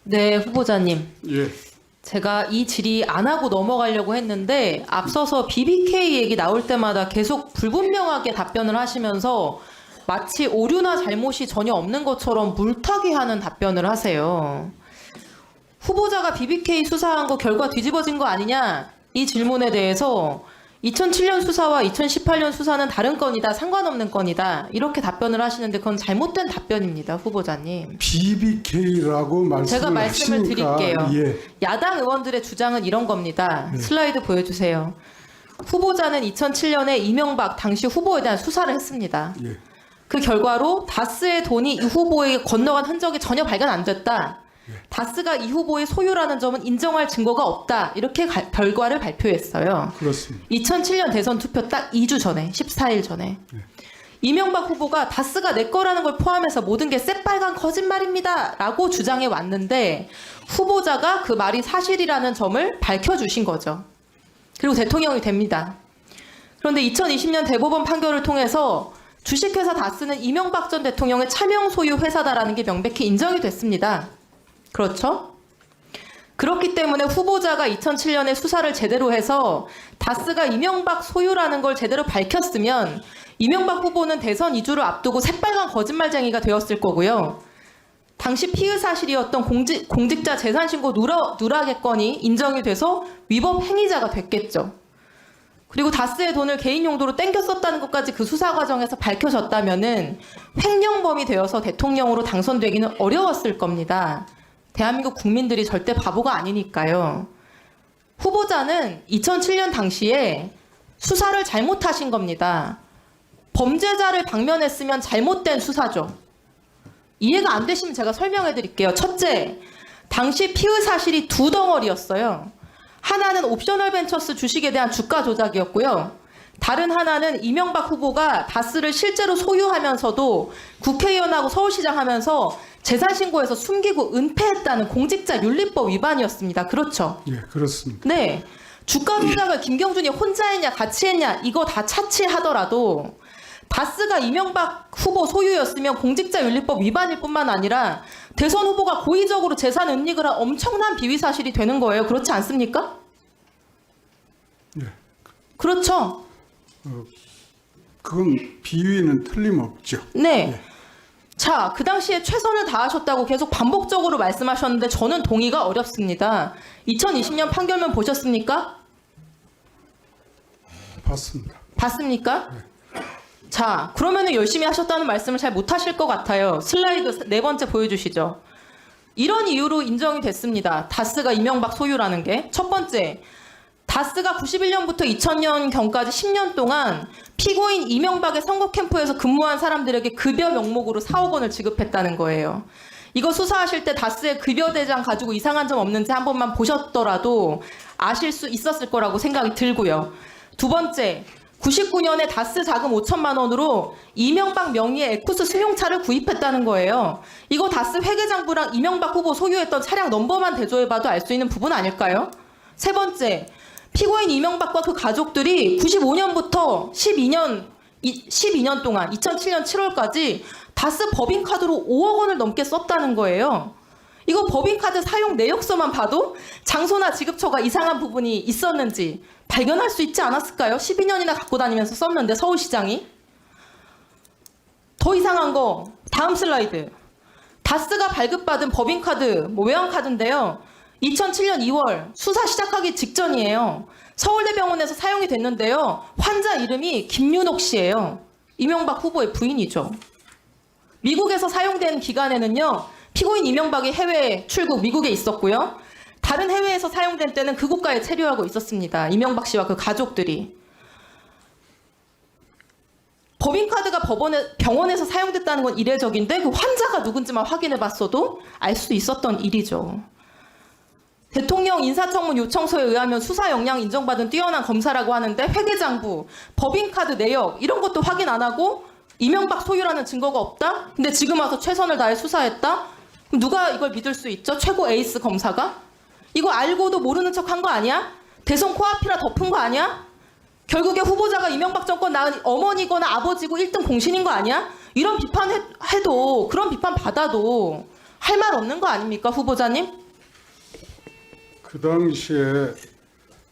네, 후보자님. 예. 제가 이 질의 안 하고 넘어가려고 했는데 앞서서 BBK 얘기 나올 때마다 계속 불분명하게 답변을 하시면서 마치 오류나 잘못이 전혀 없는 것처럼 물타기 하는 답변을 하세요. 후보자가 BBK 수사한 거 결과 뒤집어진 거 아니냐? 이 질문에 대해서 2007년 수사와 2018년 수사는 다른 건이다, 상관없는 건이다 이렇게 답변을 하시는데 그건 잘못된 답변입니다, 후보자님. BBK라고 말씀을 제가 말씀을 하시니까, 드릴게요. 예. 야당 의원들의 주장은 이런 겁니다. 네. 슬라이드 보여주세요. 후보자는 2007년에 이명박 당시 후보에 대한 수사를 했습니다. 예. 그 결과로 다스의 돈이 이 후보에게 건너간 흔적이 전혀 발견 안 됐다. 다스가 이 후보의 소유라는 점은 인정할 증거가 없다. 이렇게 결과를 발표했어요. 그렇습니다. 2007년 대선 투표 딱 2주 전에, 14일 전에. 이명박 후보가 다스가 내 거라는 걸 포함해서 모든 게 새빨간 거짓말입니다. 라고 주장해 왔는데 후보자가 그 말이 사실이라는 점을 밝혀주신 거죠. 그리고 대통령이 됩니다. 그런데 2020년 대법원 판결을 통해서 주식회사 다스는 이명박 전 대통령의 차명 소유 회사다라는 게 명백히 인정이 됐습니다. 그렇죠? 그렇기 때문에 후보자가 2007년에 수사를 제대로 해서 다스가 이명박 소유라는 걸 제대로 밝혔으면 이명박 후보는 대선 2주를 앞두고 새빨간 거짓말쟁이가 되었을 거고요. 당시 피의 사실이었던 공직자 재산신고 누락의 건이 인정이 돼서 위법 행위자가 됐겠죠. 그리고 다스의 돈을 개인 용도로 땡겨 썼다는 것까지 그 수사 과정에서 밝혀졌다면은 횡령범이 되어서 대통령으로 당선되기는 어려웠을 겁니다. 대한민국 국민들이 절대 바보가 아니니까요. 후보자는 2007년 당시에 수사를 잘못하신 겁니다. 범죄자를 방면했으면 잘못된 수사죠. 이해가 안 되시면 제가 설명해 드릴게요. 첫째, 당시 피의 사실이 두 덩어리였어요. 하나는 옵셔널 벤처스 주식에 대한 주가 조작이었고요. 다른 하나는 이명박 후보가 다스를 실제로 소유하면서도 국회의원하고 서울시장 하면서 재산신고에서 숨기고 은폐했다는 공직자윤리법 위반이었습니다. 그렇죠? 예, 그렇습니다. 네. 주가 조작을 김경준이 혼자 했냐 같이 했냐 이거 다 차치하더라도 다스가 이명박 후보 소유였으면 공직자윤리법 위반일 뿐만 아니라 대선 후보가 고의적으로 재산 은닉을 한 엄청난 비위 사실이 되는 거예요. 그렇지 않습니까? 예. 그렇죠? 그건 비위는 틀림없죠. 네. 예. 자, 그 당시에 최선을 다하셨다고 계속 반복적으로 말씀하셨는데 저는 동의가 어렵습니다. 2020년 판결문 보셨습니까? 봤습니다. 봤습니까? 자, 그러면은 열심히 하셨다는 말씀을 잘 못하실 것 같아요. 슬라이드 네 번째 보여주시죠. 이런 이유로 인정이 됐습니다. 다스가 이명박 소유라는 게. 첫 번째, 다스가 91년부터 2000년경까지 10년 동안 피고인 이명박의 선거 캠프에서 근무한 사람들에게 급여 명목으로 4억 원을 지급했다는 거예요. 이거 수사하실 때 다스의 급여 대장 가지고 이상한 점 없는지 한 번만 보셨더라도 아실 수 있었을 거라고 생각이 들고요. 두 번째, 99년에 다스 자금 5천만 원으로 이명박 명의의 에쿠스 승용차를 구입했다는 거예요. 이거 다스 회계장부랑 이명박 후보 소유했던 차량 넘버만 대조해봐도 알 수 있는 부분 아닐까요? 세 번째, 피고인 이명박과 그 가족들이 95년부터 12년 동안 2007년 7월까지 다스 법인카드로 5억 원을 넘게 썼다는 거예요. 이거 법인카드 사용 내역서만 봐도 장소나 지급처가 이상한 부분이 있었는지 발견할 수 있지 않았을까요? 12년이나 갖고 다니면서 썼는데 서울시장이. 더 이상한 거 다음 슬라이드. 다스가 발급받은 법인카드, 외환카드인데요. 2007년 2월 수사 시작하기 직전이에요. 서울대병원에서 사용이 됐는데요. 환자 이름이 김윤옥 씨예요. 이명박 후보의 부인이죠. 미국에서 사용된 기간에는요. 피고인 이명박이 해외 출국 미국에 있었고요. 다른 해외에서 사용된 때는 그 국가에 체류하고 있었습니다. 이명박 씨와 그 가족들이. 법인카드가 병원에서 사용됐다는 건 이례적인데 그 환자가 누군지만 확인해봤어도 알 수 있었던 일이죠. 대통령 인사청문 요청서에 의하면 수사 역량 인정받은 뛰어난 검사라고 하는데 회계장부, 법인카드 내역 이런 것도 확인 안 하고 이명박 소유라는 증거가 없다? 근데 지금 와서 최선을 다해 수사했다? 그럼 누가 이걸 믿을 수 있죠? 최고 에이스 검사가? 이거 알고도 모르는 척 한 거 아니야? 대선 코앞이라 덮은 거 아니야? 결국에 후보자가 이명박 정권 낳은 어머니거나 아버지고 1등 공신인 거 아니야? 이런 비판해도 그런 비판 받아도 할 말 없는 거 아닙니까, 후보자님? 그 당시에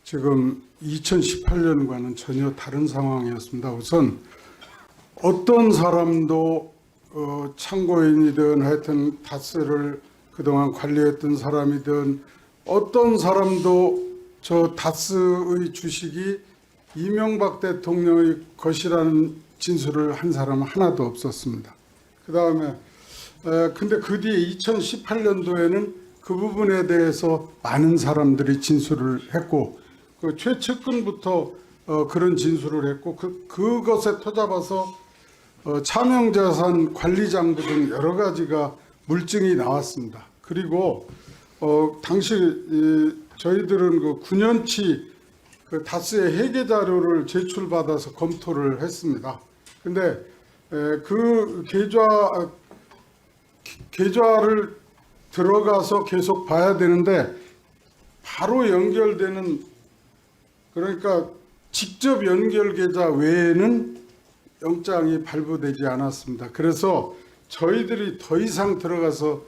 지금 2018년과는 전혀 다른 상황이었습니다. 우선 어떤 사람도 참고인이든 하여튼 다스를 그동안 관리했던 사람이든 어떤 사람도 저 다스의 주식이 이명박 대통령의 것이라는 진술을 한 사람은 하나도 없었습니다. 그 다음에 근데 그 뒤에 2018년도에는 그 부분에 대해서 많은 사람들이 진술을 했고 그 최측근부터 그런 진술을 했고 그것에 토잡아서 차명자산 관리장부 등 여러 가지가 물증이 나왔습니다. 그리고 당시 저희들은 그 9년치 그 다스의 회계 자료를 제출받아서 검토를 했습니다. 근데 그 계좌를 들어가서 계속 봐야 되는데 바로 연결되는 그러니까 직접 연결 계좌 외에는 영장이 발부되지 않았습니다. 그래서 저희들이 더 이상 들어가서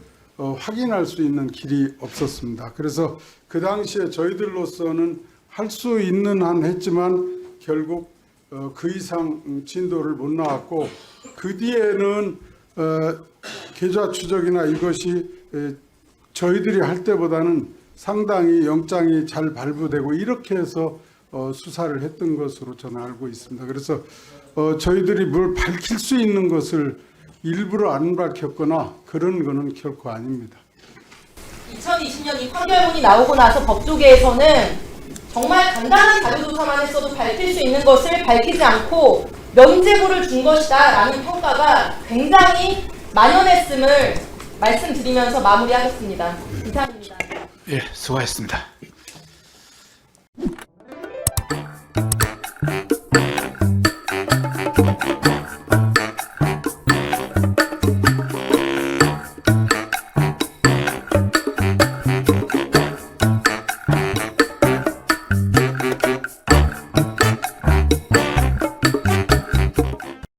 확인할 수 있는 길이 없었습니다. 그래서 그 당시에 저희들로서는 할 수 있는 한 했지만 결국 그 이상 진도를 못 나왔고 그 뒤에는 계좌 추적이나 이것이 저희들이 할 때보다는 상당히 영장이 잘 발부되고 이렇게 해서 수사를 했던 것으로 저는 알고 있습니다. 그래서 저희들이 뭘 밝힐 수 있는 것을 일부러 안 밝혔거나 그런 거는 결코 아닙니다. 2020년 이 판결문이 나오고 나서 법조계에서는 정말 간단한 자료조사만 했어도 밝힐 수 있는 것을 밝히지 않고 면죄부를 준 것이다 라는 평가가 굉장히 만연했음을 말씀드리면서 마무리하겠습니다. 이상입니다. 예, 수고하셨습니다.